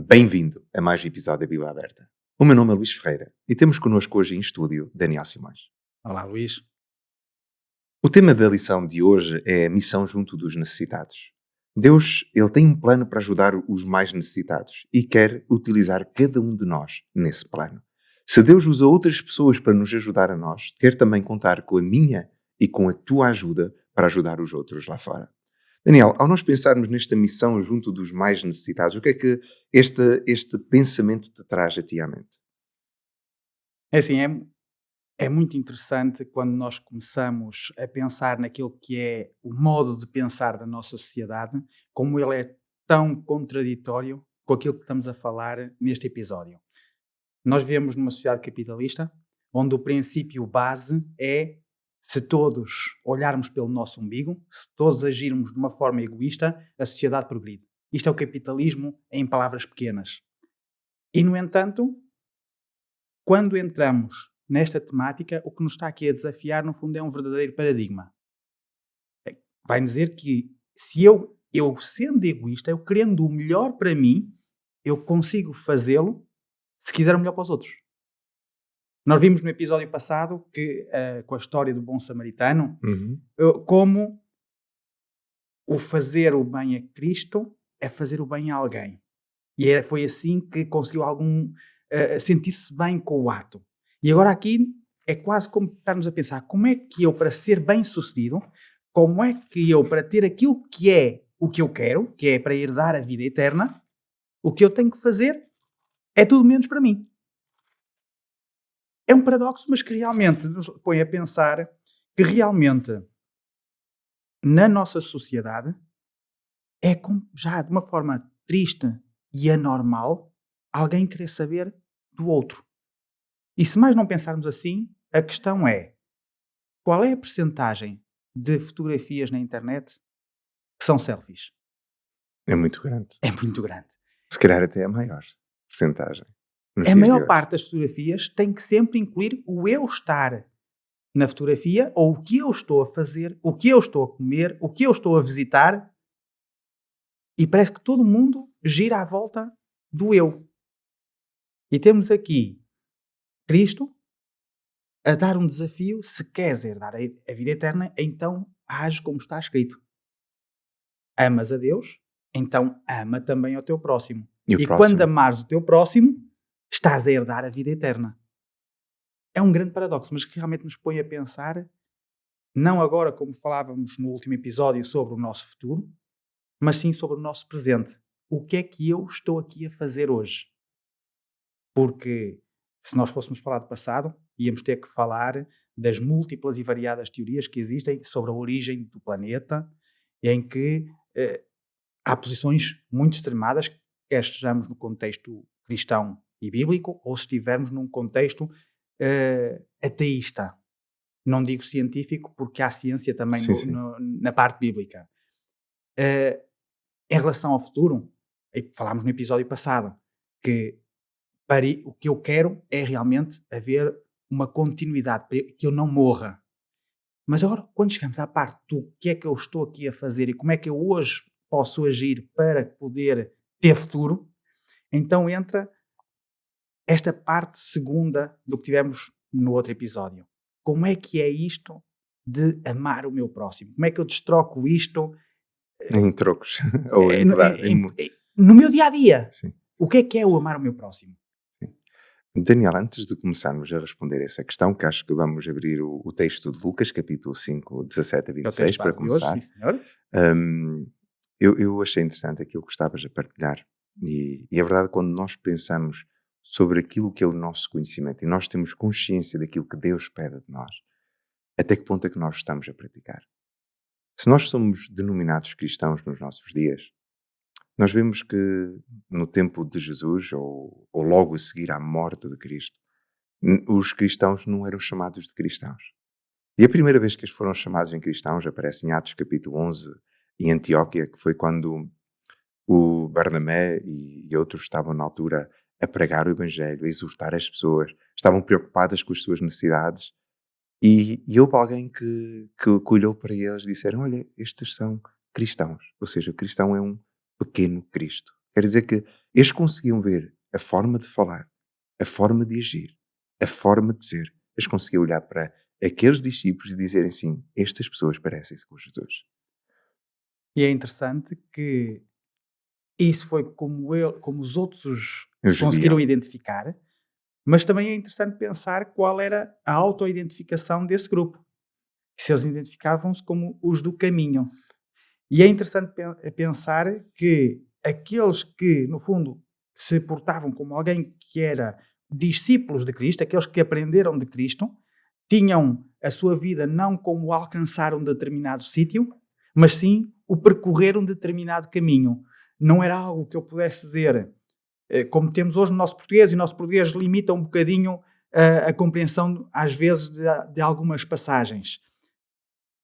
Bem-vindo a mais um episódio da Bíblia Aberta. O meu nome é Luís Ferreira e temos connosco hoje em estúdio Daniel Simões. Olá, Luís. O tema da lição de hoje é a missão junto dos necessitados. Deus, ele tem um plano para ajudar os mais necessitados e quer utilizar cada um de nós nesse plano. Se Deus usa outras pessoas para nos ajudar a nós, quer também contar com a minha e com a tua ajuda para ajudar os outros lá fora. Daniel, ao nós pensarmos nesta missão junto dos mais necessitados, o que é que este pensamento te traz a ti à mente? É assim, é muito interessante quando nós começamos a pensar naquilo que é o modo de pensar da nossa sociedade, como ele é tão contraditório com aquilo que estamos a falar neste episódio. Nós vivemos numa sociedade capitalista, onde o princípio base é se todos olharmos pelo nosso umbigo, se todos agirmos de uma forma egoísta, a sociedade progride. Isto é o capitalismo em palavras pequenas. E, no entanto, quando entramos nesta temática, o que nos está aqui a desafiar, no fundo, é um verdadeiro paradigma. Vai dizer que se eu sendo egoísta, eu querendo o melhor para mim, eu consigo fazê-lo se quiser o melhor para os outros. Nós vimos no episódio passado que, com a história do bom samaritano, como o fazer o bem a Cristo é fazer o bem a alguém. E foi assim que conseguiu sentir-se bem com o ato. E agora aqui é quase como estarmos a pensar, como é que eu, para ser bem-sucedido, como é que eu, para ter aquilo que é o que eu quero, que é para herdar a vida eterna, o que eu tenho que fazer é tudo menos para mim. É um paradoxo, mas que realmente nos põe a pensar que realmente, na nossa sociedade, já de uma forma triste e anormal, alguém querer saber do outro. E se mais não pensarmos assim, a questão é: qual é a percentagem de fotografias na internet que são selfies? É muito grande. É muito grande. Se calhar até a maior percentagem nos A dias de maior hoje. parte das fotografias tem que sempre incluir o eu estar na fotografia, ou o que eu estou a fazer, o que eu estou a comer, o que eu estou a visitar, e parece que todo mundo gira à volta do eu. E temos aqui Cristo a dar um desafio: se queres herdar a vida eterna, então age como está escrito. Amas a Deus, então ama também ao teu próximo. E o E quando próximo? amares o teu próximo, estás a herdar a vida eterna. É um grande paradoxo, mas que realmente nos põe a pensar, não agora como falávamos no último episódio sobre o nosso futuro, mas sim sobre o nosso presente. O que é que eu estou aqui a fazer hoje? Porque se nós fôssemos falar do passado, íamos ter que falar das múltiplas e variadas teorias que existem sobre a origem do planeta, em que há posições muito extremadas, quer estejamos no contexto cristão e bíblico, ou se estivermos num contexto ateísta. Não digo científico, porque há ciência também Sim, sim. na parte bíblica. Eh, em relação ao futuro, falámos no episódio passado, que o que eu quero é realmente haver uma continuidade, que eu não morra. Mas agora, quando chegamos à parte do que é que eu estou aqui a fazer e como é que eu hoje posso agir para poder ter futuro, então entra esta parte segunda do que tivemos no outro episódio. Como é que é isto de amar o meu próximo? Como é que eu destroco isto Em trocos. Ou em, no meu dia a dia? sim, O que é o amar o meu próximo? sim. Daniel, antes de começarmos a responder essa questão, que acho que vamos abrir o texto de Lucas, capítulo 5, 17 a É o 26, texto para base de hoje, sim começar. senhor. Hum, eu achei interessante aquilo que estavas a partilhar. E é verdade, quando nós pensamos sobre aquilo que é o nosso conhecimento e nós temos consciência daquilo que Deus pede de nós, até que ponto é que nós estamos a praticar? Se nós somos denominados cristãos nos nossos dias, nós vemos que no tempo de Jesus, ou logo a seguir à morte de Cristo, os cristãos não eram chamados de cristãos. E a primeira vez que eles foram chamados em cristãos aparece em Atos capítulo 11, em Antioquia, que foi quando o Barnabé e outros estavam na altura a pregar o Evangelho, a exortar as pessoas, estavam preocupadas com as suas necessidades. E houve alguém que olhou para eles e disseram: Olha, estes são cristãos. Ou seja, o cristão é um pequeno Cristo. Quer dizer que Eles conseguiam ver a forma de falar, a forma de agir, a forma de ser. Eles conseguiam olhar para aqueles discípulos e dizerem assim: estas pessoas parecem-se com Jesus. E é interessante que isso foi como os outros Eles conseguiram viam. identificar, mas também é interessante pensar qual era a autoidentificação desse grupo. Se eles identificavam-se como os do caminho. E é interessante pensar que aqueles que, no fundo, se portavam como alguém que era discípulos de Cristo, aqueles que aprenderam de Cristo, tinham a sua vida não como alcançar um determinado sítio, mas sim o percorrer um determinado caminho. Não era algo que eu pudesse dizer, como temos hoje no nosso português, e o nosso português limita um bocadinho a compreensão, às vezes, de algumas passagens.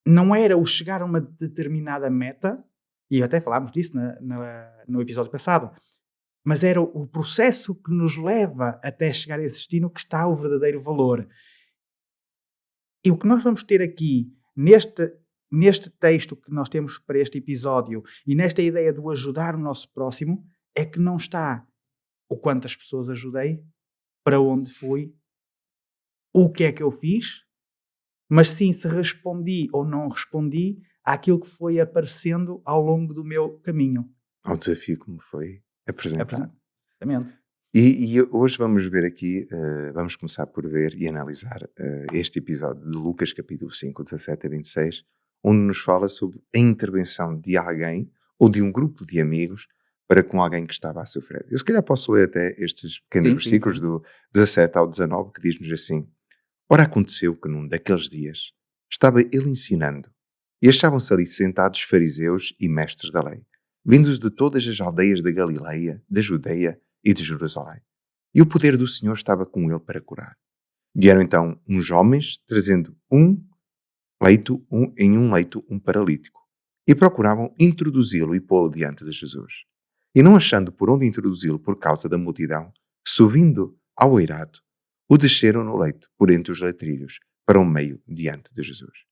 Não era o chegar a uma determinada meta, e até falámos disso no episódio passado, mas era o processo que nos leva até chegar a esse destino que está o verdadeiro valor. E o que nós vamos ter aqui neste texto que nós temos para este episódio e nesta ideia do ajudar o nosso próximo é que não está o quantas pessoas ajudei, para onde fui, o que é que eu fiz, mas sim se respondi ou não respondi àquilo que foi aparecendo ao longo do meu caminho. Ao desafio que me foi apresentado. Exatamente. E hoje vamos ver aqui, vamos começar por ver e analisar este episódio de Lucas capítulo 5, 17 a 26, onde nos fala sobre a intervenção de alguém ou de um grupo de amigos para com alguém que estava a sofrer. Eu se calhar posso ler até estes pequenos Sim, versículos sim. do 17 ao 19 que diz-nos assim: Ora aconteceu que num daqueles dias estava ele ensinando e achavam-se ali sentados fariseus e mestres da lei, vindos de todas as aldeias da Galileia, da Judeia e de Jerusalém. E o poder do Senhor estava com ele para curar. Vieram então uns homens, trazendo em um leito um paralítico, e procuravam introduzi-lo e pô-lo diante de Jesus. E não achando por onde introduzi-lo por causa da multidão, subindo ao eirado, o desceram no leito, por entre os latrilhos, para o meio diante de Jesus.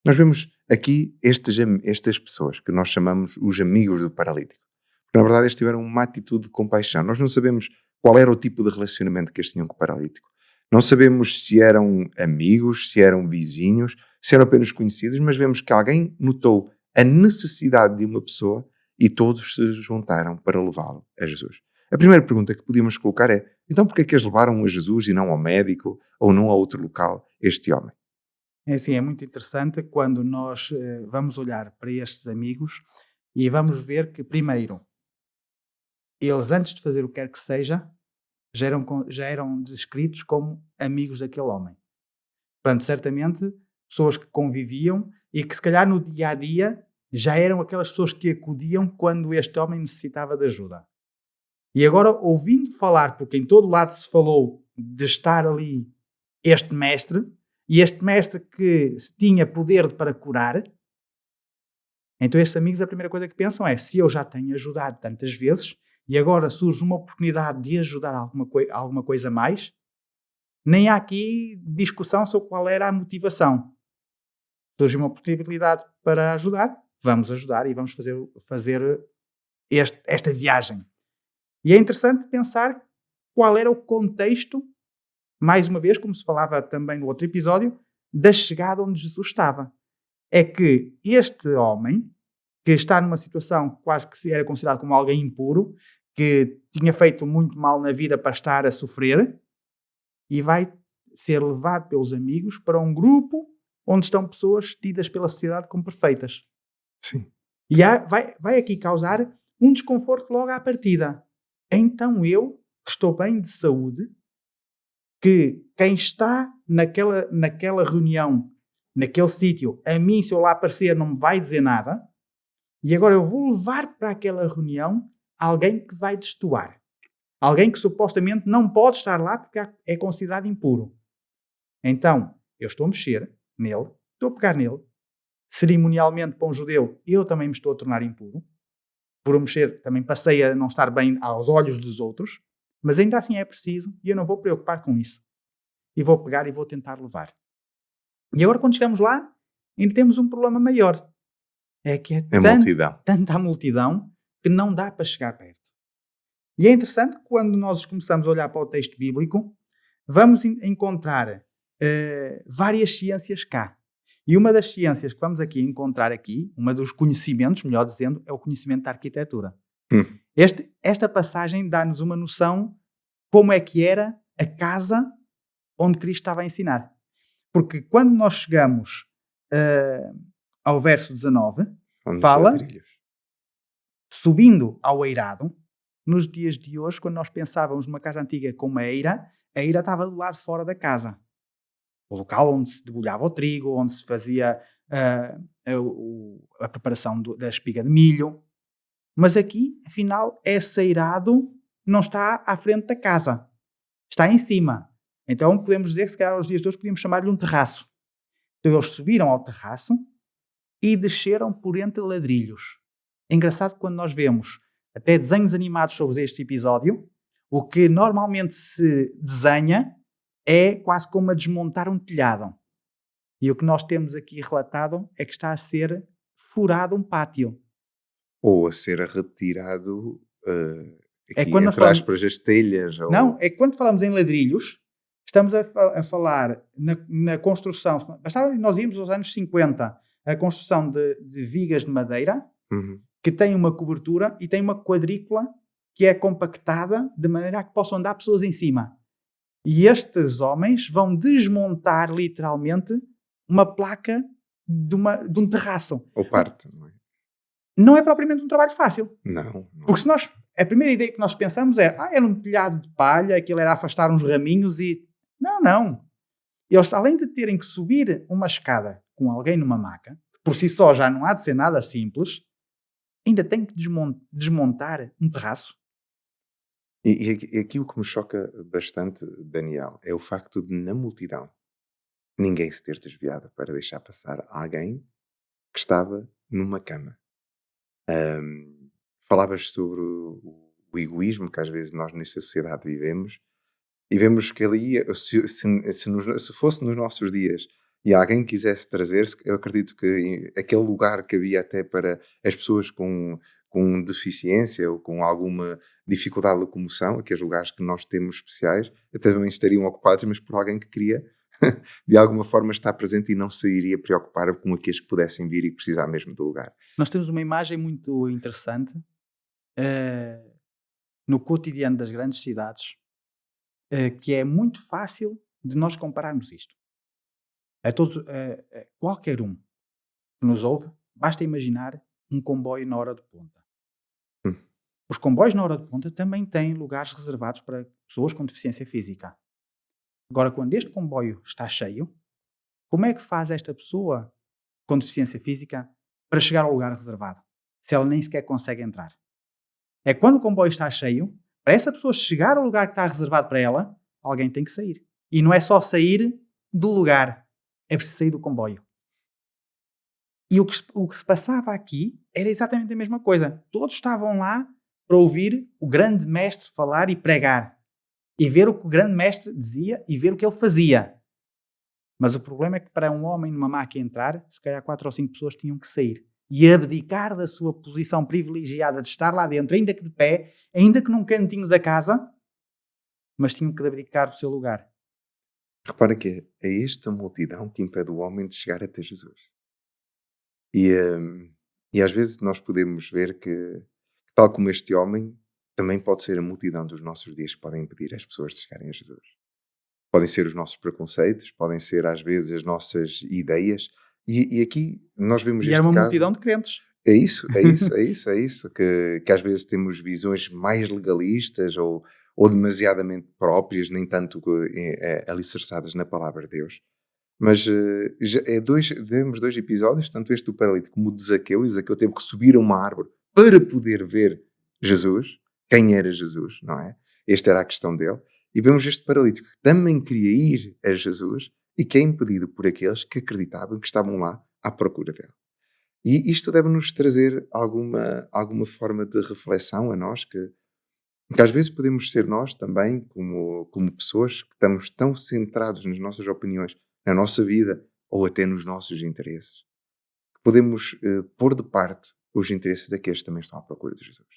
Nós vemos aqui estas pessoas que nós chamamos os amigos do paralítico. Porque, na verdade, eles tiveram uma atitude de compaixão. Nós não sabemos qual era o tipo de relacionamento que eles tinham com o paralítico. Não sabemos se eram amigos, se eram vizinhos, se eram apenas conhecidos, mas vemos que alguém notou a necessidade de uma pessoa e todos se juntaram para levá-lo a Jesus. A primeira pergunta que podíamos colocar é: então porquê é que eles levaram a Jesus e não ao médico ou não a outro local este homem? É assim, é muito interessante quando nós vamos olhar para estes amigos e vamos ver que, primeiro, eles antes de fazer o que quer que seja, já eram descritos como amigos daquele homem. Portanto, certamente, pessoas que conviviam e que se calhar no dia a dia já eram aquelas pessoas que acudiam quando este homem necessitava de ajuda. E agora, ouvindo falar, porque em todo lado se falou de estar ali este mestre, e este mestre que se tinha poder para curar, então estes amigos a primeira coisa que pensam é: se eu já tenho ajudado tantas vezes e agora surge uma oportunidade de ajudar alguma coisa a mais, nem há aqui discussão sobre qual era a motivação. Surge uma oportunidade para ajudar, vamos ajudar e vamos fazer esta viagem. E é interessante pensar qual era o contexto, mais uma vez, como se falava também no outro episódio, da chegada onde Jesus estava. É que este homem, que está numa situação quase que era considerado como alguém impuro, que tinha feito muito mal na vida para estar a sofrer, e vai ser levado pelos amigos para um grupo onde estão pessoas tidas pela sociedade como perfeitas. Sim. E vai aqui causar um desconforto logo à partida. Então eu, que estou bem de saúde, que quem está naquela reunião, naquele sítio, a mim, se eu lá aparecer, não me vai dizer nada, e agora eu vou levar para aquela reunião alguém que vai destoar. Alguém que supostamente não pode estar lá porque é considerado impuro. Então, eu estou a mexer nele, estou a pegar nele, cerimonialmente para um judeu, eu também me estou a tornar impuro. Por eu mexer, também passei a não estar bem aos olhos dos outros, mas ainda assim é preciso e eu não vou preocupar com isso. E vou pegar e vou tentar levar. E agora, quando chegamos lá, ainda temos um problema maior. É que é A multidão. tanta a multidão que não dá para chegar perto. E é interessante que quando nós começamos a olhar para o texto bíblico, vamos encontrar várias ciências cá. E uma das ciências que vamos aqui encontrar aqui, uma dos conhecimentos, melhor dizendo, é o conhecimento da arquitetura. Hum. Esta passagem dá-nos uma noção como é que era a casa onde Cristo estava a ensinar. Porque quando nós chegamos ao verso 19, Falando dos fala, ladrilhos. subindo ao eirado, nos dias de hoje, quando nós pensávamos numa casa antiga com uma eira, a eira estava do lado de fora da casa. O local onde se debulhava o trigo, onde se fazia a preparação da espiga de milho. Mas aqui, afinal, esse eirado não está à frente da casa. Está em cima. Então podemos dizer que se calhar aos dias de hoje podíamos chamar-lhe um terraço. Então eles subiram ao terraço e desceram por entre ladrilhos. É engraçado que quando nós vemos até desenhos animados sobre este episódio, o que normalmente se desenha é quase como a desmontar um telhado. E o que nós temos aqui relatado é que está a ser furado um pátio. Ou a ser retirado, É aqui quando nós entre falamos... aspas, as telhas. Não, Ou... é que quando falamos em ladrilhos, estamos a falar na construção. Bastava nós irmos aos anos 50, a construção de vigas de madeira, Uhum. que tem uma cobertura e tem uma quadrícula que é compactada de maneira a que possam andar pessoas em cima. E estes homens vão desmontar literalmente uma placa de um terraço. Ou parte, não é? Não é propriamente um trabalho fácil. Não. Porque se nós... A primeira ideia que nós pensamos é era um telhado de palha, aquilo era afastar uns raminhos e... Não. Eles, além de terem que subir uma escada com alguém numa maca, por si só já não há de ser nada simples, ainda têm que desmontar um terraço. E aqui o que me choca bastante, Daniel, é o facto de, na multidão, ninguém se ter desviado para deixar passar alguém que estava numa cama. Falavas sobre o egoísmo que às vezes nós nesta sociedade vivemos e vemos que ali, se fosse nos nossos dias e alguém quisesse trazer-se, eu acredito que aquele lugar que havia até para as pessoas com deficiência ou com alguma dificuldade de locomoção, aqueles lugares que nós temos especiais, até também estariam ocupados, mas por alguém que queria de alguma forma estar presente e não se iria preocupar com aqueles que pudessem vir e precisar mesmo do lugar. Nós temos uma imagem muito interessante no cotidiano das grandes cidades, que é muito fácil de nós compararmos isto. Qualquer um que nos ouve, basta imaginar um comboio na hora de ponta. Hum. Os comboios na hora de ponta também têm lugares reservados para pessoas com deficiência física. Agora, quando este comboio está cheio, como é que faz esta pessoa com deficiência física para chegar ao lugar reservado, se ela nem sequer consegue entrar? É quando o comboio está cheio, para essa pessoa chegar ao lugar que está reservado para ela, alguém tem que sair. E não é só sair do lugar, é preciso sair do comboio. E o que se passava aqui era exatamente a mesma coisa. Todos estavam lá para ouvir o grande mestre falar e pregar. E ver o que o grande mestre dizia e ver o que ele fazia. Mas o problema é que para um homem numa maca entrar, se calhar 4 ou 5 pessoas tinham que sair. E abdicar da sua posição privilegiada de estar lá dentro, ainda que de pé, ainda que num cantinho da casa, mas tinham que abdicar do seu lugar. Repara que é esta multidão que impede o homem de chegar até Jesus. E às vezes nós podemos ver que, tal como este homem, também pode ser a multidão dos nossos dias que podem impedir as pessoas de chegarem a Jesus. Podem ser os nossos preconceitos, podem ser às vezes as nossas ideias. E aqui nós vemos E era este uma caso. multidão de crentes. É isso, que às vezes temos visões mais legalistas ou demasiadamente próprias, nem tanto alicerçadas na palavra de Deus. Mas vemos 2 episódios, tanto este do paralítico como o de Zaqueu, e Zaqueu teve que subir a uma árvore para poder ver Jesus, quem era Jesus, não é? Esta era a questão dele. E vemos este paralítico que também queria ir a Jesus e que é impedido por aqueles que acreditavam que estavam lá à procura dele. E isto deve-nos trazer alguma forma de reflexão a nós, que às vezes podemos ser nós também, como pessoas que estamos tão centrados nas nossas opiniões, na nossa vida ou até nos nossos interesses, que podemos pôr de parte os interesses daqueles que também estão à procura de Jesus.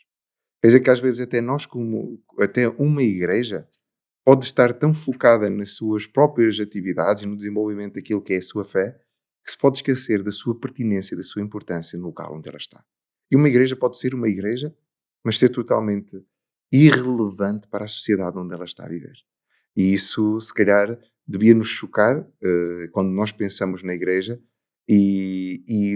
Veja que às vezes até uma igreja pode estar tão focada nas suas próprias atividades e no desenvolvimento daquilo que é a sua fé, que se pode esquecer da sua pertinência, da sua importância no local onde ela está. E uma igreja pode ser uma igreja, mas ser totalmente irrelevante para a sociedade onde ela está a viver. E isso, se calhar, devia nos chocar quando nós pensamos na igreja e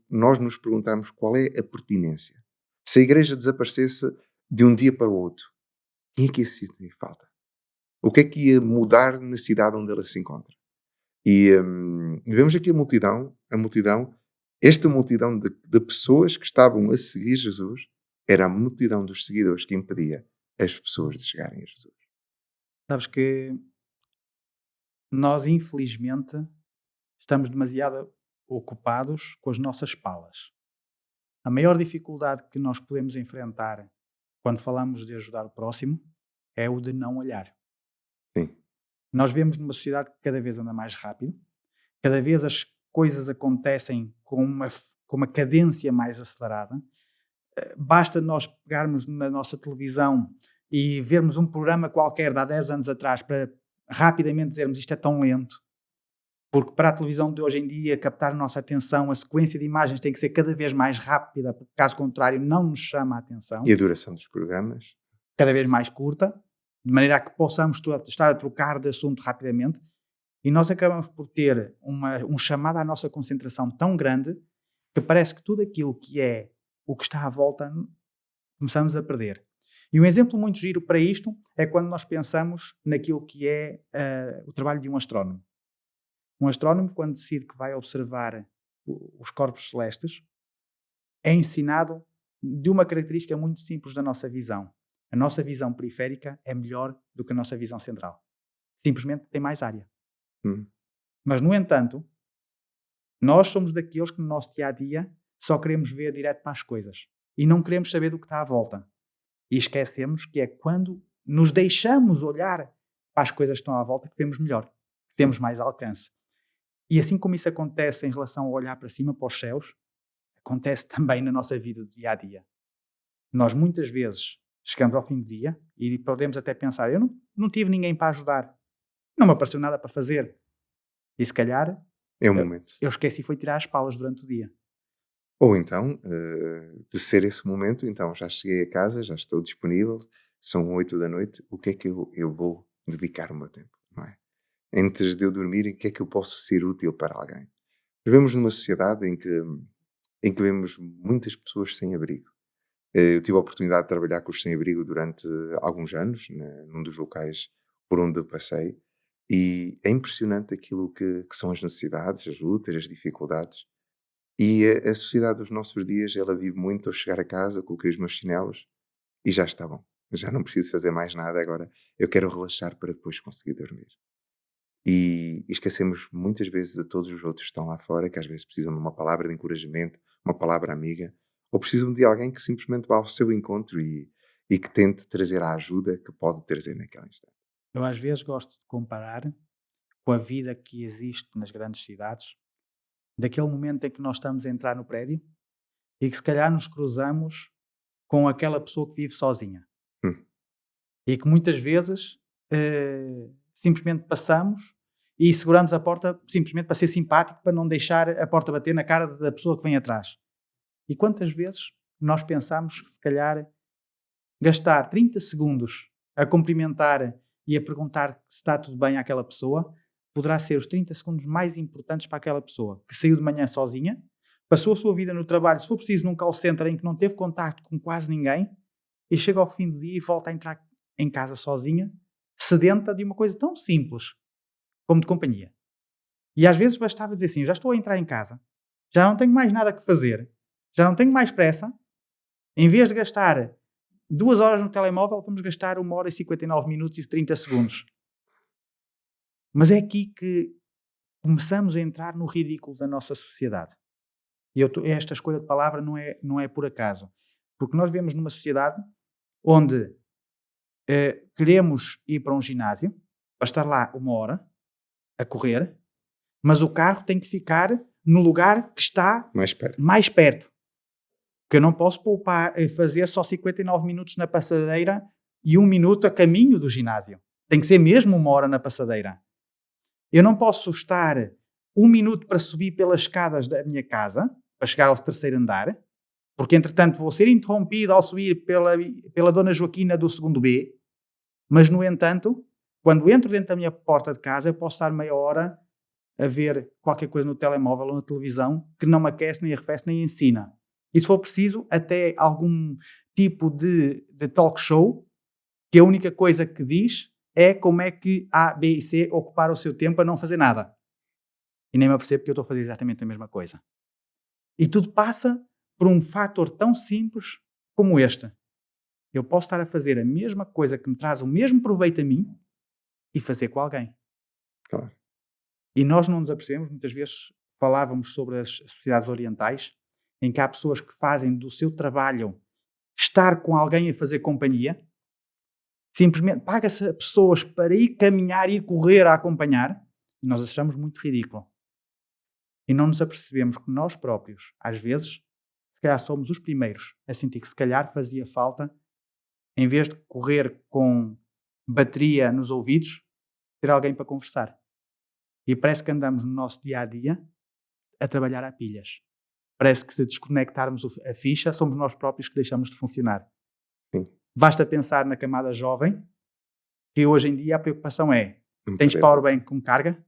nós nos perguntamos qual é a pertinência. Se a igreja desaparecesse de um dia para o outro, quem é que isso sentir falta? O que é que ia mudar na cidade onde ela se encontra? E vemos aqui esta multidão de pessoas que estavam a seguir Jesus, era a multidão dos seguidores que impedia as pessoas de chegarem a Jesus. Sabes que nós, infelizmente, estamos demasiado ocupados com as nossas palas. A maior dificuldade que nós podemos enfrentar quando falamos de ajudar o próximo é o de não olhar. Sim, Nós vemos numa sociedade que cada vez anda mais rápido, cada vez as coisas acontecem com uma cadência mais acelerada. Basta nós pegarmos na nossa televisão e vermos um programa qualquer de há 10 anos atrás para rapidamente dizermos isto é tão lento, porque para a televisão de hoje em dia captar a nossa atenção, a sequência de imagens tem que ser cada vez mais rápida, porque caso contrário não nos chama a e atenção, a duração dos programas? cada vez mais curta, de maneira a que possamos estar a trocar de assunto rapidamente, e nós acabamos por ter um chamado à nossa concentração tão grande que parece que tudo aquilo que é o que está à volta começamos a perder. E um exemplo muito giro para isto é quando nós pensamos naquilo que é o trabalho de um astrónomo. Um astrónomo, quando decide que vai observar os corpos celestes, é ensinado de uma característica muito simples da nossa visão. A nossa visão periférica é melhor do que a nossa visão central. Simplesmente tem mais área. Hum, Mas, no entanto, nós somos daqueles que no nosso dia-a-dia só queremos ver direto para as coisas e não queremos saber do que está à volta. E esquecemos que é quando nos deixamos olhar para as coisas que estão à volta que vemos melhor, que sim. temos mais alcance. E assim como isso acontece em relação ao olhar para cima, para os céus, acontece também na nossa vida do dia-a-dia. Nós muitas vezes chegamos ao fim do dia e podemos até pensar, eu não tive ninguém para ajudar, não me apareceu nada para fazer. E se calhar É um eu, momento. eu esqueci foi tirar as palas durante o dia. Ou então, de ser esse momento, então já cheguei a casa, já estou disponível, são 8 da noite, o que é que eu vou dedicar o meu tempo, não é? Antes de eu dormir, em que é que eu posso ser útil para alguém? Vivemos numa sociedade em que vemos muitas pessoas sem abrigo. Eu tive a oportunidade de trabalhar com os sem-abrigo durante alguns anos, num dos locais por onde eu passei, e é impressionante aquilo que são as necessidades, as lutas, as dificuldades. E a sociedade dos nossos dias, ela vive muito ao chegar a casa, coloquei os meus chinelos e já está bom. Já não preciso fazer mais nada agora. Eu quero relaxar para depois conseguir dormir. E esquecemos muitas vezes de todos os outros que estão lá fora, que às vezes precisam de uma palavra de encorajamento, uma palavra amiga, ou precisam de alguém que simplesmente vá ao seu encontro e que tente trazer a ajuda que pode trazer naquele instante. Eu às vezes gosto de comparar com a vida que existe nas grandes cidades, daquele momento em que nós estamos a entrar no prédio e que se calhar nos cruzamos com aquela pessoa que vive sozinha. Hum, E que muitas vezes simplesmente passamos e seguramos a porta simplesmente para ser simpático, para não deixar a porta bater na cara da pessoa que vem atrás. E quantas vezes nós pensamos que se calhar gastar 30 segundos a cumprimentar e a perguntar se está tudo bem àquela pessoa poderá ser os 30 segundos mais importantes para aquela pessoa que saiu de manhã sozinha, passou a sua vida no trabalho, se for preciso num call center em que não teve contacto com quase ninguém e chega ao fim do dia e volta a entrar em casa sozinha, sedenta de uma coisa tão simples como de companhia. E às vezes bastava dizer assim: já estou a entrar em casa, já não tenho mais nada que fazer, já não tenho mais pressa. Em vez de gastar 2 horas no telemóvel, vamos gastar 1 hora e 59 minutos e 30 segundos. Mas é aqui que começamos a entrar no ridículo da nossa sociedade. E esta escolha de palavra não é por acaso. Porque nós vivemos numa sociedade onde queremos ir para um ginásio, para estar lá 1 hora, a correr, mas o carro tem que ficar no lugar que está mais perto. mais perto. Que eu não posso fazer só 59 minutos na passadeira e 1 minuto a caminho do ginásio. Tem que ser mesmo 1 hora na passadeira. Eu não posso estar 1 minuto para subir pelas escadas da minha casa, para chegar ao terceiro andar, porque entretanto vou ser interrompido ao subir pela Dona Joaquina do segundo B, mas no entanto, quando entro dentro da minha porta de casa, eu posso estar meia hora a ver qualquer coisa no telemóvel ou na televisão que não me aquece, nem arrefece, nem ensina. E se for preciso, até algum tipo de talk show, que a única coisa que diz é como é que A, B e C ocuparam o seu tempo a não fazer nada. E nem me apercebo que eu estou a fazer exatamente a mesma coisa. E tudo passa por um fator tão simples como este. Eu posso estar a fazer a mesma coisa que me traz o mesmo proveito a mim e fazer com alguém. Claro. E nós não nos apercebemos, muitas vezes falávamos sobre as sociedades orientais, em que há pessoas que fazem do seu trabalho estar com alguém a fazer companhia, simplesmente paga-se a pessoas para ir caminhar, ir correr a acompanhar, e nós achamos muito ridículo. E não nos apercebemos que nós próprios, às vezes, se calhar somos os primeiros a sentir que se calhar fazia falta, em vez de correr com bateria nos ouvidos, ter alguém para conversar. E parece que andamos no nosso dia-a-dia a trabalhar a pilhas. Parece que se desconectarmos a ficha, somos nós próprios que deixamos de funcionar. Sim. Basta pensar na camada jovem, que hoje em dia a preocupação é: Não tens perder. powerbank com carga?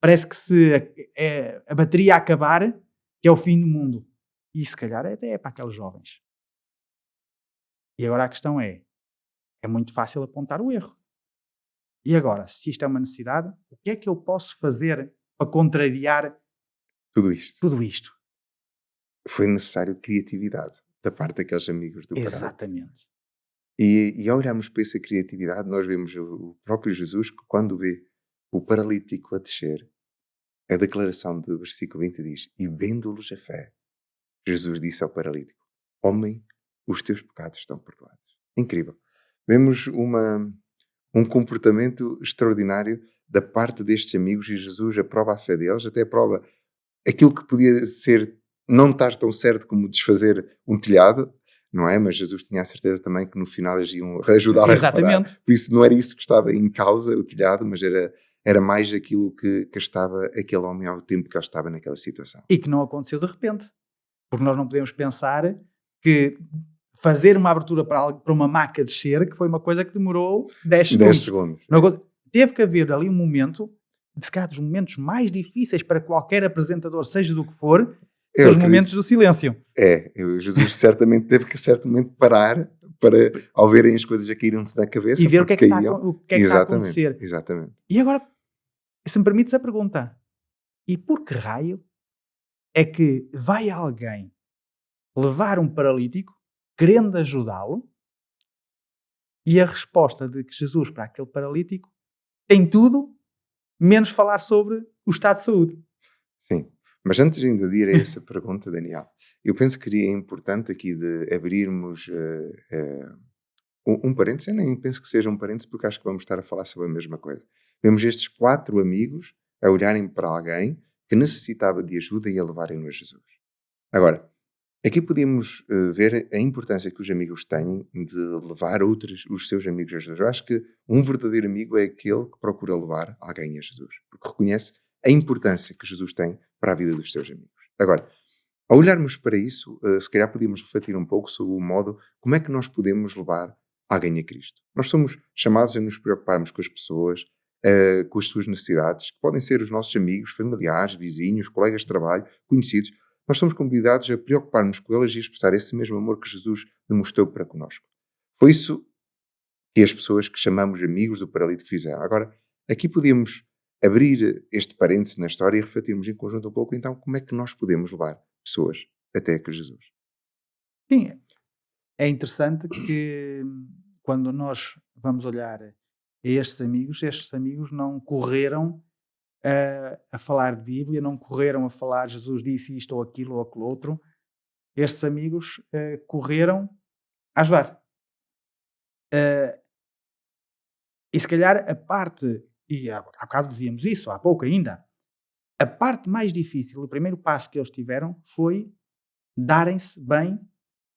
Parece que se a bateria acabar, que é o fim do mundo. E se calhar até é para aqueles jovens. E agora a questão é muito fácil apontar o erro. E agora, se isto é uma necessidade, o que é que eu posso fazer para contrariar Tudo isto. tudo isto? Foi necessário criatividade da parte daqueles amigos do paralítico. Exatamente. E ao olharmos para essa criatividade, nós vemos o próprio Jesus que, quando vê o paralítico a descer, a declaração do versículo 20 diz: E vendo-lhes a fé, Jesus disse ao paralítico: Homem, os teus pecados estão perdoados. Incrível. Vemos um comportamento extraordinário da parte destes amigos, e Jesus aprova a fé deles, até aprova aquilo que podia ser não estar tão certo como desfazer um telhado, não é? Mas Jesus tinha a certeza também que no final eles iam ajudar a reparar. Exatamente. Por isso não era isso que estava em causa, o telhado, mas era mais aquilo que estava aquele homem ao tempo que ele estava naquela situação. E que não aconteceu de repente. Porque nós não podemos pensar que fazer uma abertura para uma maca descer, que foi uma coisa que demorou 10 segundos. 10 segundos. Teve que haver ali um momento, se calhar dos momentos mais difíceis para qualquer apresentador, seja do que for, são os momentos do silêncio. Jesus certamente teve que a certo momento parar para, ao verem as coisas a caírem-se na cabeça, e ver o que é que, caíam. está a acontecer. Exatamente. E agora, se me permites a pergunta, e por que raio é que vai alguém levar um paralítico querendo ajudá-lo, e a resposta de Jesus para aquele paralítico tem tudo menos falar sobre o estado de saúde? Sim, mas antes ainda de ir a essa pergunta, Daniel, eu penso que seria importante aqui de abrirmos um parênteses. Eu nem penso que seja um parênteses, porque acho que vamos estar a falar sobre a mesma coisa. Vemos estes 4 amigos a olharem para alguém que necessitava de ajuda e a levarem-no a Jesus. Agora, aqui podemos ver a importância que os amigos têm de levar os seus amigos a Jesus. Eu acho que um verdadeiro amigo é aquele que procura levar alguém a Jesus, porque reconhece a importância que Jesus tem para a vida dos seus amigos. Agora, ao olharmos para isso, se calhar podíamos refletir um pouco sobre o modo como é que nós podemos levar alguém a Cristo. Nós somos chamados a nos preocuparmos com as pessoas, com as suas necessidades, que podem ser os nossos amigos, familiares, vizinhos, colegas de trabalho, conhecidos. Nós somos convidados a preocupar-nos com elas e expressar esse mesmo amor que Jesus demonstrou para connosco. Foi isso que as pessoas que chamamos amigos do paralítico fizeram. Agora, aqui podemos abrir este parênteses na história e refletirmos em conjunto um pouco, então, como é que nós podemos levar pessoas até a Jesus. Sim, é interessante que quando nós vamos olhar a estes amigos não correram a falar de Bíblia, não correram a falar Jesus disse isto ou aquilo outro. Estes amigos correram a ajudar. E se calhar a parte, e há bocado dizíamos isso, há pouco ainda, a parte mais difícil, o primeiro passo que eles tiveram foi darem-se bem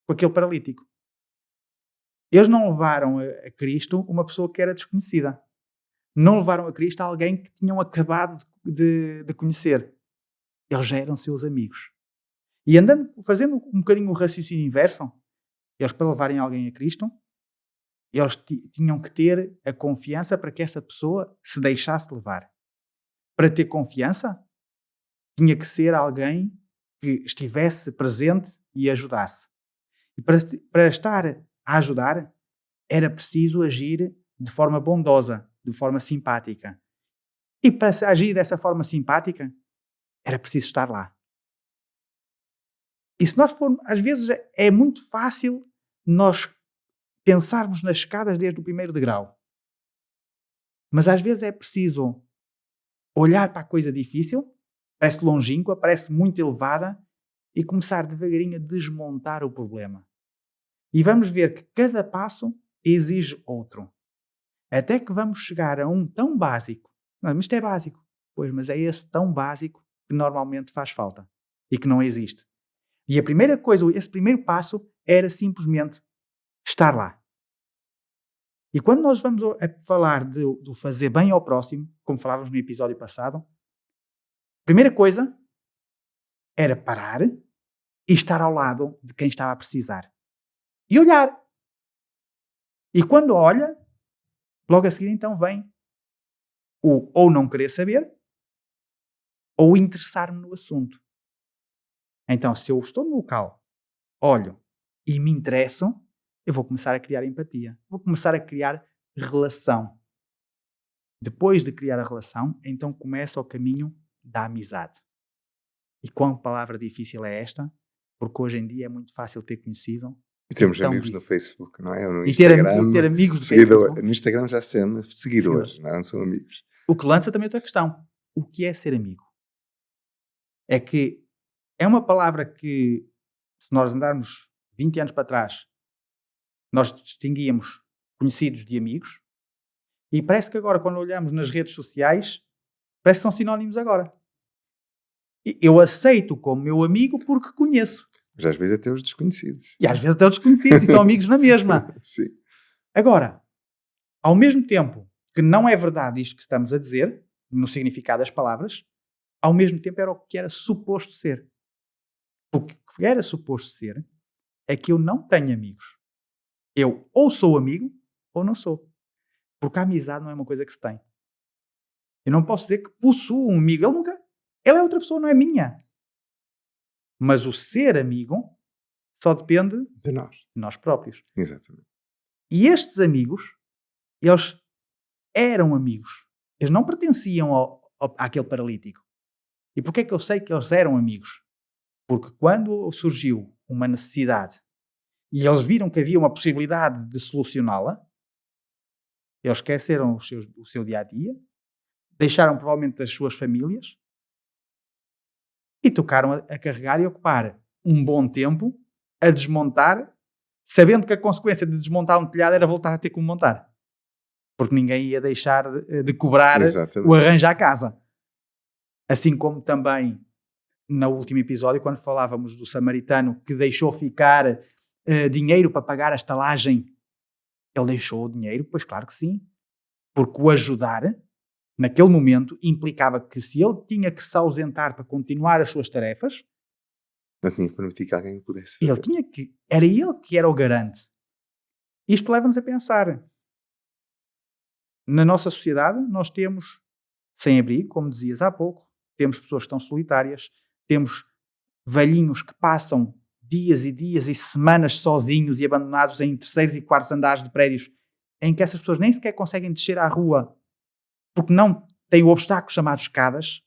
com aquele paralítico. Eles não levaram a Cristo uma pessoa que era desconhecida. Não levaram a Cristo alguém que tinham acabado de conhecer. Eles já eram seus amigos. E fazendo um bocadinho o raciocínio inverso, eles para levarem alguém a Cristo, eles tinham que ter a confiança para que essa pessoa se deixasse levar. Para ter confiança, tinha que ser alguém que estivesse presente e ajudasse. E para estar a ajudar, era preciso agir de forma bondosa, de forma simpática. E para agir dessa forma simpática, era preciso estar lá. E se nós formos, às vezes é muito fácil nós pensarmos nas escadas desde o primeiro degrau. Mas às vezes é preciso olhar para a coisa difícil, parece longínqua, parece muito elevada, e começar devagarinho a desmontar o problema. E vamos ver que cada passo exige outro. Até que vamos chegar a um tão básico. Não, mas isto é básico. Pois, mas é esse tão básico que normalmente faz falta e que não existe. E a primeira coisa, esse primeiro passo, era simplesmente estar lá. E quando nós vamos a falar do fazer bem ao próximo, como falávamos no episódio passado, a primeira coisa era parar e estar ao lado de quem estava a precisar. E olhar. E quando olha, logo a seguir então vem o ou não querer saber ou interessar-me no assunto. Então, se eu estou no local, olho e me interesso, eu vou começar a criar empatia. Vou começar a criar relação. Depois de criar a relação, então começa o caminho da amizade. E quão palavra difícil é esta? Porque hoje em dia é muito fácil ter conhecido. E temos amigos no Facebook, não é? Ou no E Instagram. ter amigos no Facebook. No Instagram já se chama seguidores, não são amigos. O que lança também outra questão. O que é ser amigo? É que é uma palavra que, se nós andarmos 20 anos para trás, nós distinguíamos conhecidos de amigos, e parece que agora, quando olhamos nas redes sociais, parece que são sinónimos agora. Eu aceito como meu amigo porque conheço. Mas às vezes até os desconhecidos. E às vezes até os desconhecidos, e são amigos na mesma. Sim. Agora, ao mesmo tempo que não é verdade isto que estamos a dizer, no significado das palavras, ao mesmo tempo era o que era suposto ser. O que era suposto ser é que eu não tenho amigos. Eu ou sou amigo ou não sou. Porque a amizade não é uma coisa que se tem. Eu não posso dizer que possuo um amigo. Ele é outra pessoa, não é minha. Mas o ser amigo só depende De nós. de nós próprios. Exatamente. E estes amigos, eles eram amigos. Eles não pertenciam àquele paralítico. E porquê é que eu sei que eles eram amigos? Porque quando surgiu uma necessidade e eles viram que havia uma possibilidade de solucioná-la, eles esqueceram o seu dia-a-dia, deixaram provavelmente as suas famílias e tocaram a carregar e ocupar um bom tempo a desmontar, sabendo que a consequência de desmontar um telhado era voltar a ter que o montar. Porque ninguém ia deixar de cobrar o arranjo à casa. Assim como também no último episódio, quando falávamos do samaritano que deixou ficar dinheiro para pagar a estalagem, ele deixou o dinheiro? Pois claro que sim. Porque o ajudar, naquele momento, implicava que se ele tinha que se ausentar para continuar as suas tarefas, não tinha que permitir que alguém pudesse fazer. Era ele que era o garante. Isto leva-nos a pensar. Na nossa sociedade, nós temos sem-abrigo, como dizias há pouco, temos pessoas que estão solitárias, temos velhinhos que passam dias e dias e semanas sozinhos e abandonados em terceiros e quartos andares de prédios em que essas pessoas nem sequer conseguem descer à rua porque não têm o obstáculo chamado escadas.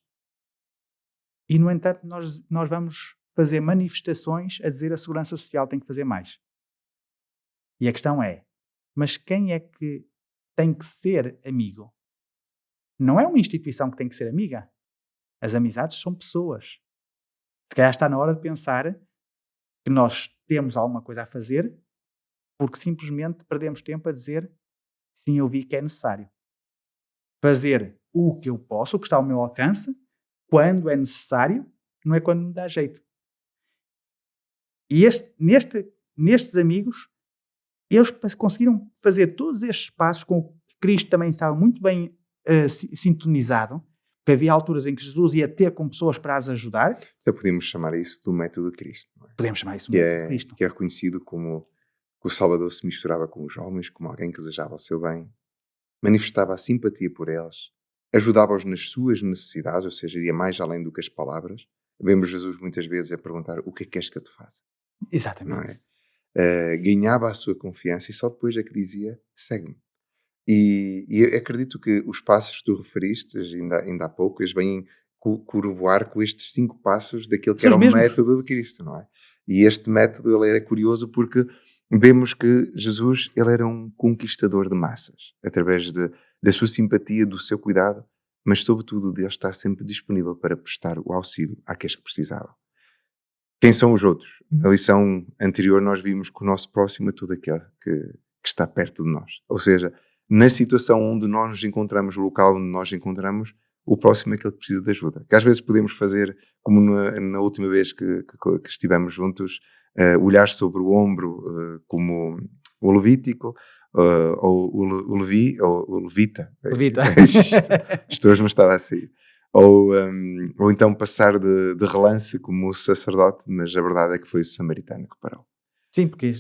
E, no entanto, nós vamos fazer manifestações a dizer a Segurança Social tem que fazer mais. E a questão é, mas quem é que tem que ser amigo? Não é uma instituição que tem que ser amiga. As amizades são pessoas. Se calhar está na hora de pensar que nós temos alguma coisa a fazer porque simplesmente perdemos tempo a dizer sim, eu vi que é necessário. Fazer o que eu posso, o que está ao meu alcance, quando é necessário, não é quando me dá jeito. E nestes amigos, eles conseguiram fazer todos estes passos com o que Cristo também estava muito bem sintonizado, porque havia alturas em que Jesus ia ter com pessoas para as ajudar. Até podemos chamar isso do método de Cristo, não é? Podemos chamar isso de método de Cristo. Que é reconhecido como que o Salvador se misturava com os homens, como alguém que desejava o seu bem, manifestava a simpatia por eles, ajudava-os nas suas necessidades, ou seja, ia mais além do que as palavras. Vemos Jesus muitas vezes a perguntar: o que é que queres que eu te faça? Exatamente. Não é? Ganhava a sua confiança e só depois é que dizia: segue-me. E eu acredito que os passos que tu referiste ainda há pouco, eles vêm corroborar com estes 5 passos daquilo que São era os o mesmos. método de Cristo, não é? E este método, ele era curioso porque vemos que Jesus, ele era um conquistador de massas, através da sua simpatia, do seu cuidado, mas sobretudo de ele estar sempre disponível para prestar o auxílio àqueles que precisavam. Quem são os outros? Na lição anterior nós vimos que o nosso próximo é todo aquele que está perto de nós. Ou seja, na situação onde nós nos encontramos, o local onde nós nos encontramos, o próximo é aquele que precisa de ajuda. Que às vezes podemos fazer, como na última vez que estivemos juntos, olhar sobre o ombro, como o Levítico, ou o Levi, ou o Levita. Levita. Isto hoje não estava a sair. Ou então passar de relance como o sacerdote, mas a verdade é que foi o samaritano que parou. Sim, porque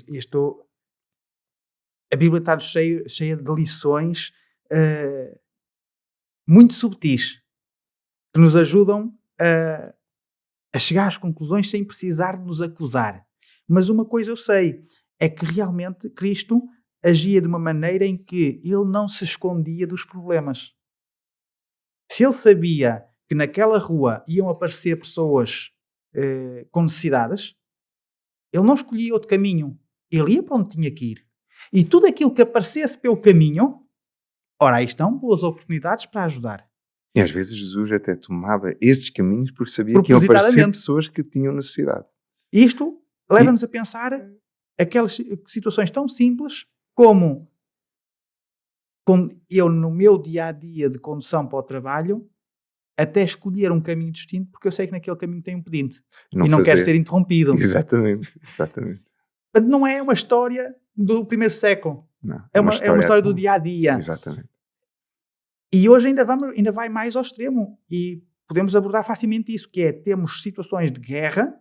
a Bíblia está cheia de lições muito subtis que nos ajudam a chegar às conclusões sem precisar de nos acusar. Mas uma coisa eu sei, é que realmente Cristo agia de uma maneira em que ele não se escondia dos problemas. Se ele sabia que naquela rua iam aparecer pessoas com necessidades, ele não escolhia outro caminho. Ele ia para onde tinha que ir. E tudo aquilo que aparecesse pelo caminho, ora, aí estão boas oportunidades para ajudar. E às vezes Jesus até tomava esses caminhos porque sabia que iam aparecer pessoas que tinham necessidade. Isto leva-nos a pensar aquelas situações tão simples como eu no meu dia-a-dia de condução para o trabalho até escolher um caminho distinto porque eu sei que naquele caminho tem um pedinte e não quero ser interrompido. Exatamente. Portanto, não é uma história do primeiro século. Não, é uma história do dia-a-dia. Exatamente. E hoje ainda vai mais ao extremo e podemos abordar facilmente isso, que é, temos situações de guerra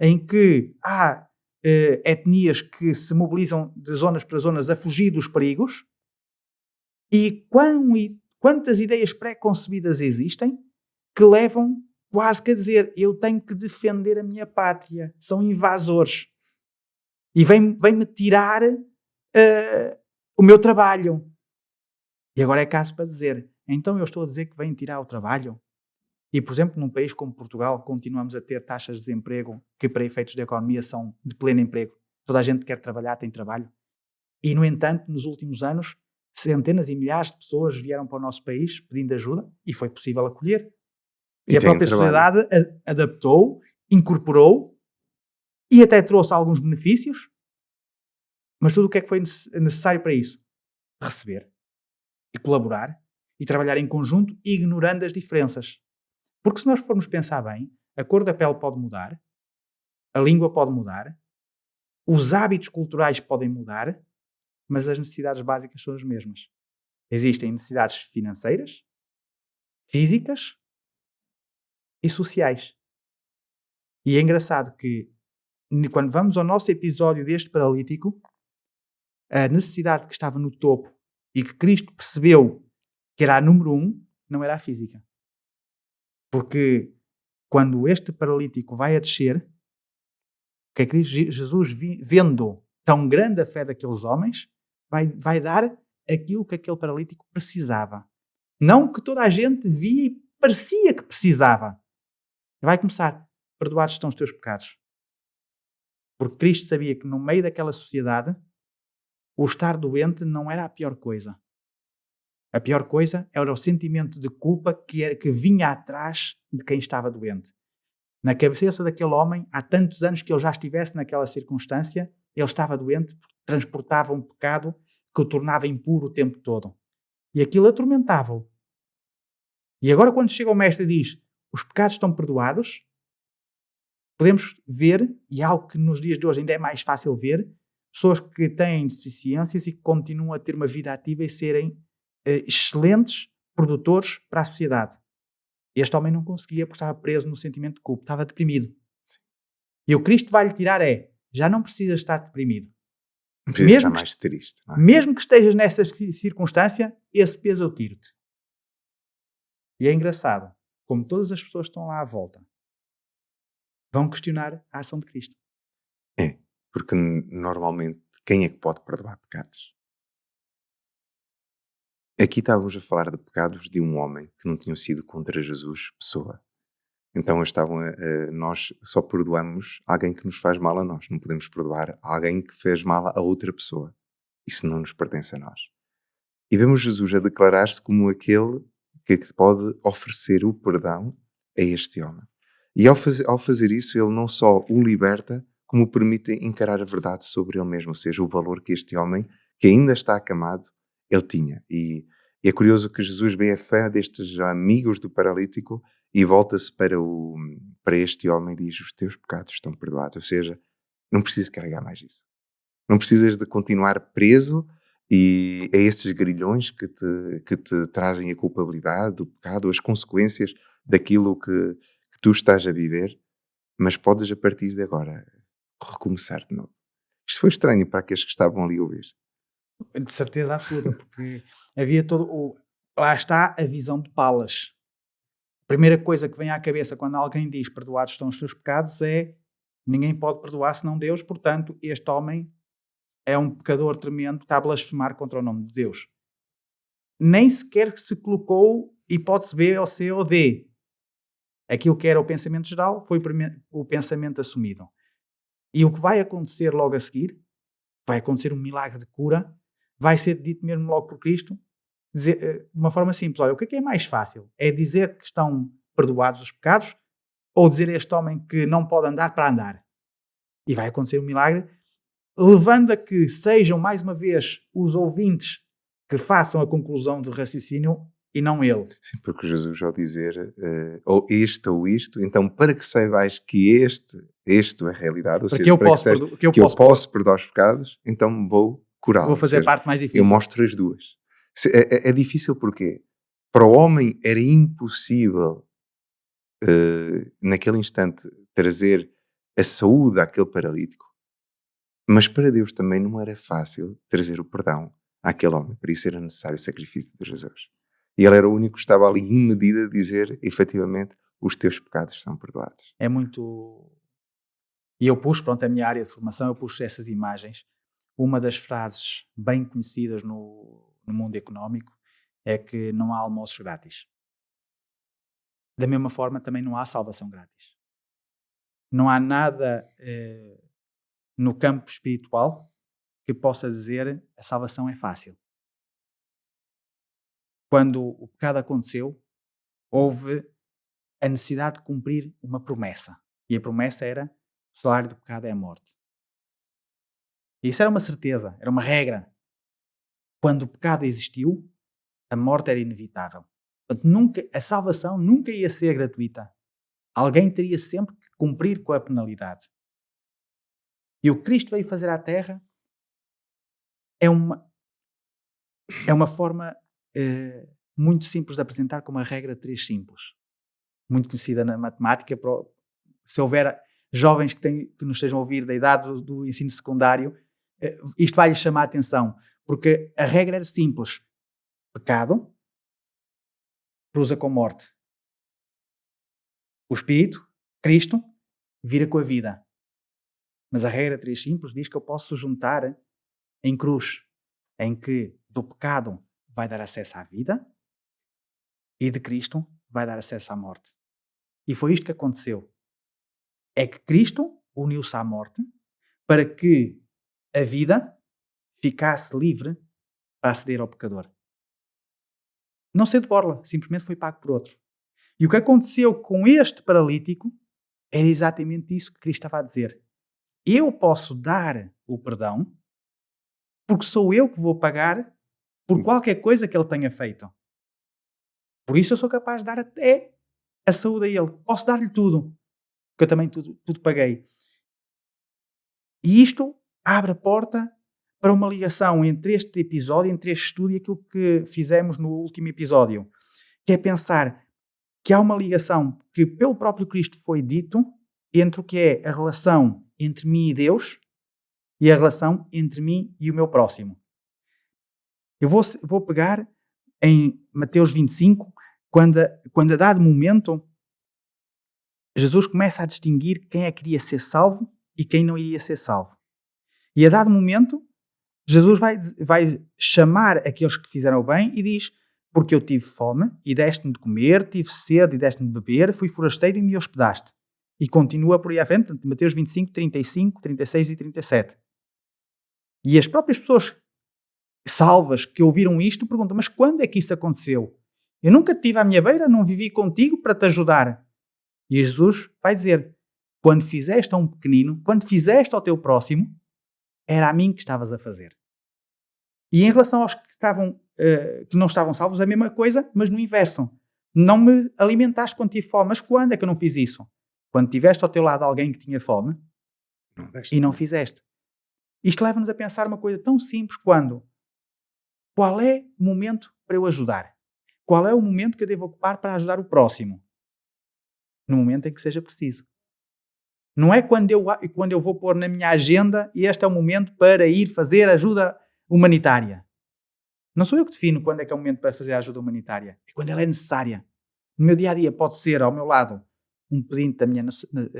em que há etnias que se mobilizam de zonas para zonas a fugir dos perigos e quantas ideias pré-concebidas existem que levam quase que a dizer eu tenho que defender a minha pátria, são invasores e vem-me tirar o meu trabalho. E agora é caso para dizer, então eu estou a dizer que vêm tirar o trabalho? E, por exemplo, num país como Portugal, continuamos a ter taxas de desemprego que, para efeitos da economia, são de pleno emprego. Toda a gente que quer trabalhar tem trabalho. E, no entanto, nos últimos anos, centenas e milhares de pessoas vieram para o nosso país pedindo ajuda e foi possível acolher. E a própria sociedade adaptou, incorporou e até trouxe alguns benefícios. Mas tudo o que é que foi necessário para isso? Receber e colaborar e trabalhar em conjunto, ignorando as diferenças. Porque se nós formos pensar bem, a cor da pele pode mudar, a língua pode mudar, os hábitos culturais podem mudar, mas as necessidades básicas são as mesmas. Existem necessidades financeiras, físicas e sociais. E é engraçado que, quando vamos ao nosso episódio deste paralítico, a necessidade que estava no topo e que Cristo percebeu que era a número 1, não era a física. Porque quando este paralítico vai a descer, que é que diz? Jesus, vendo tão grande a fé daqueles homens, vai dar aquilo que aquele paralítico precisava. Não que toda a gente via e parecia que precisava. Vai começar, perdoados estão os teus pecados. Porque Cristo sabia que no meio daquela sociedade, o estar doente não era a pior coisa. A pior coisa era o sentimento de culpa que vinha atrás de quem estava doente. Na cabeça daquele homem, há tantos anos que ele já estivesse naquela circunstância, ele estava doente porque transportava um pecado que o tornava impuro o tempo todo. E aquilo atormentava-o. E agora quando chega o mestre e diz, os pecados estão perdoados, podemos ver, e é algo que nos dias de hoje ainda é mais fácil ver, pessoas que têm deficiências e que continuam a ter uma vida ativa e serem excelentes produtores para a sociedade. Este homem não conseguia porque estava preso no sentimento de culpa, estava deprimido. E o Cristo vai-lhe tirar já não precisas estar deprimido. Não precisa estar Mesmo que, mais triste, não é? mesmo que estejas nessa circunstância, esse peso eu tiro-te. E é engraçado, como todas as pessoas que estão lá à volta vão questionar a ação de Cristo. É, porque normalmente quem é que pode perdoar pecados? Aqui estávamos a falar de pecados de um homem que não tinham sido contra Jesus, pessoa. Então nós só perdoamos alguém que nos faz mal a nós. Não podemos perdoar alguém que fez mal a outra pessoa. Isso não nos pertence a nós. E vemos Jesus a declarar-se como aquele que pode oferecer o perdão a este homem. E ao fazer isso, ele não só o liberta, como o permite encarar a verdade sobre ele mesmo, ou seja, o valor que este homem, que ainda está acamado, ele tinha. E é curioso que Jesus vê a fé destes amigos do paralítico e volta-se para este homem e diz: os teus pecados estão perdoados. Ou seja, não precisas carregar mais isso. Não precisas de continuar preso e a esses grilhões que te trazem a culpabilidade, o pecado, as consequências daquilo que tu estás a viver, mas podes a partir de agora recomeçar de novo. Isto foi estranho para aqueles que estavam ali a ouvir. De certeza absoluta, porque havia todo o. Lá está a visão de Palas. A primeira coisa que vem à cabeça quando alguém diz perdoados estão os seus pecados é ninguém pode perdoar senão Deus, portanto, este homem é um pecador tremendo, está a blasfemar contra o nome de Deus. Nem sequer se colocou hipótese B ou C ou D. Aquilo que era o pensamento geral foi o pensamento assumido. E o que vai acontecer logo a seguir, vai acontecer um milagre de cura, vai ser dito mesmo logo por Cristo, de uma forma simples. Olha, o que é mais fácil? É dizer que estão perdoados os pecados ou dizer a este homem que não pode andar para andar? E vai acontecer um milagre, levando a que sejam, mais uma vez, os ouvintes que façam a conclusão de raciocínio e não ele. Sim, porque Jesus ao dizer ou isto, então para que saibais que isto é a realidade, ou Porque seja, eu para que, posso, seja, que eu que eu posso, posso perdoar os pecados, então vou curá-lo. vou Ou fazer a seja, parte mais eu difícil. mostro as duas. É difícil porque para o homem era impossível naquele instante trazer a saúde àquele paralítico, mas para Deus também não era fácil trazer o perdão àquele homem. Por isso era necessário o sacrifício de Jesus. E ele era o único que estava ali em medida de dizer, efetivamente, os teus pecados são perdoados. É muito... E eu puxo, pronto, a minha área de formação, eu puxo essas imagens. Uma das frases bem conhecidas no mundo económico é que não há almoços grátis. Da mesma forma, também não há salvação grátis. Não há nada no campo espiritual que possa dizer a salvação é fácil. Quando o pecado aconteceu, houve a necessidade de cumprir uma promessa. E a promessa era: o salário do pecado é a morte. E isso era uma certeza, era uma regra. Quando o pecado existiu, a morte era inevitável. Portanto, a salvação nunca ia ser gratuita. Alguém teria sempre que cumprir com a penalidade. E o que Cristo veio fazer à Terra é uma forma muito simples de apresentar, como a regra 3 simples. Muito conhecida na matemática. Se houver jovens que nos estejam a ouvir da idade do ensino secundário, isto vai lhes chamar a atenção. Porque a regra era simples. Pecado cruza com morte. O Espírito, Cristo, vira com a vida. Mas a regra 3 simples diz que eu posso juntar em cruz, em que do pecado vai dar acesso à vida e de Cristo vai dar acesso à morte. E foi isto que aconteceu. É que Cristo uniu-se à morte para que a vida ficasse livre para aceder ao pecador. Não saiu de borla, simplesmente foi pago por outro. E o que aconteceu com este paralítico era exatamente isso que Cristo estava a dizer. Eu posso dar o perdão porque sou eu que vou pagar por qualquer coisa que ele tenha feito. Por isso eu sou capaz de dar até a saúde a ele. Posso dar-lhe tudo. que eu também tudo paguei. E isto abre a porta para uma ligação entre este episódio, entre este estudo e aquilo que fizemos no último episódio, que é pensar que há uma ligação que pelo próprio Cristo foi dito entre o que é a relação entre mim e Deus e a relação entre mim e o meu próximo. Eu vou pegar em Mateus 25, quando a dado momento Jesus começa a distinguir quem é que iria ser salvo e quem não iria ser salvo. E a dado momento, Jesus vai chamar aqueles que fizeram o bem e diz: porque eu tive fome e deste-me de comer, tive sede e deste-me de beber, fui forasteiro e me hospedaste. E continua por aí à frente, Mateus 25, 35, 36 e 37. E as próprias pessoas salvas que ouviram isto perguntam: mas quando é que isso aconteceu? Eu nunca te tive à minha beira, não vivi contigo para te ajudar. E Jesus vai dizer: quando fizeste a um pequenino, quando fizeste ao teu próximo, era a mim que estavas a fazer. E em relação aos que não estavam salvos, a mesma coisa, mas no inverso. Não me alimentaste quando tive fome. Mas quando é que eu não fiz isso? Quando tiveste ao teu lado alguém que tinha fome Não deste e não comer. fizeste. Isto leva-nos a pensar uma coisa tão simples qual é o momento para eu ajudar? Qual é o momento que eu devo ocupar para ajudar o próximo? No momento em que seja preciso. Não é quando eu vou pôr na minha agenda e este é o momento para ir fazer ajuda humanitária. Não sou eu que defino quando é que é o momento para fazer a ajuda humanitária. É quando ela é necessária. No meu dia-a-dia pode ser, ao meu lado, um pedinte da minha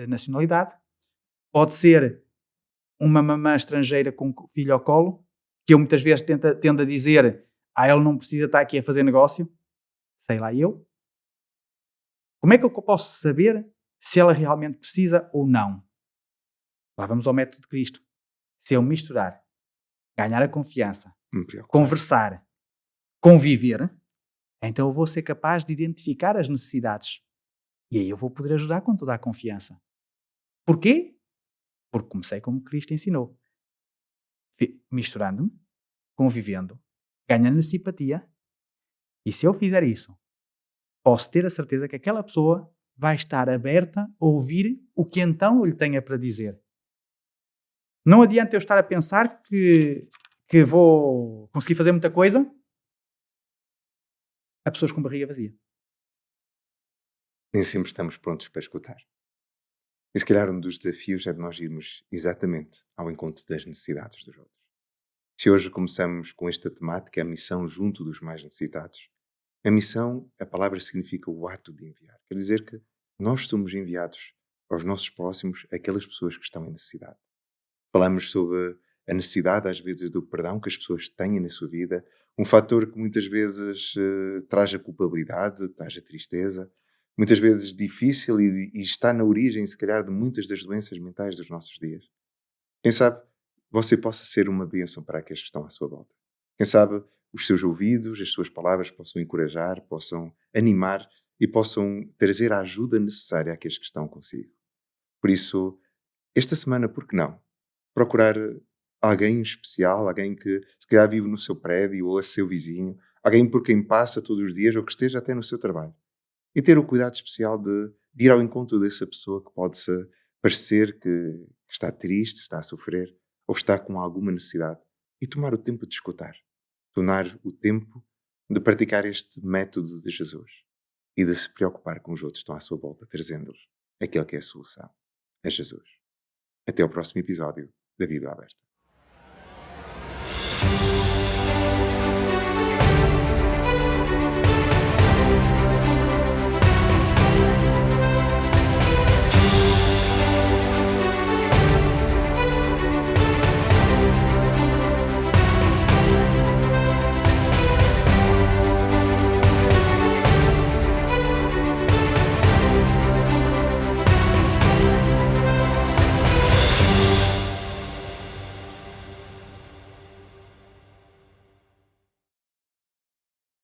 nacionalidade. Pode ser uma mamã estrangeira com um filho ao colo, que eu muitas vezes tendo a dizer: ele não precisa estar aqui a fazer negócio. Sei lá eu. Como é que eu posso saber se ela realmente precisa ou não? Lá vamos ao método de Cristo. Se eu misturar, ganhar a confiança, Me preocupar. conversar, conviver, então eu vou ser capaz de identificar as necessidades. E aí eu vou poder ajudar com toda a confiança. Porquê? Porque comecei como Cristo ensinou. Misturando-me, convivendo, ganhando simpatia. E se eu fizer isso, posso ter a certeza que aquela pessoa vai estar aberta a ouvir o que então eu lhe tenha para dizer. Não adianta eu estar a pensar que vou conseguir fazer muita coisa a pessoas com barriga vazia. Nem sempre estamos prontos para escutar. E se calhar um dos desafios é de nós irmos exatamente ao encontro das necessidades dos outros. Se hoje começamos com esta temática, a missão junto dos mais necessitados, a missão, a palavra significa o ato de enviar. Quer dizer que nós somos enviados aos nossos próximos, aquelas pessoas que estão em necessidade. Falamos sobre a necessidade, às vezes, do perdão que as pessoas têm na sua vida, um fator que muitas vezes traz a culpabilidade, traz a tristeza, muitas vezes difícil e está na origem, se calhar, de muitas das doenças mentais dos nossos dias. Quem sabe você possa ser uma bênção para aqueles que estão à sua volta. Quem sabe os seus ouvidos, as suas palavras possam encorajar, possam animar e possam trazer a ajuda necessária àqueles que estão consigo. Por isso, esta semana, por que não? Procurar alguém especial, alguém que se calhar vive no seu prédio ou é seu vizinho, alguém por quem passa todos os dias ou que esteja até no seu trabalho. E ter o cuidado especial de ir ao encontro dessa pessoa que pode-se parecer que está triste, está a sofrer ou está com alguma necessidade e tomar o tempo de escutar. Tomar o tempo de praticar este método de Jesus e de se preocupar com os outros que estão à sua volta, trazendo-lhes aquele que é a solução. É Jesus. Até ao próximo episódio da Bíblia Aberta.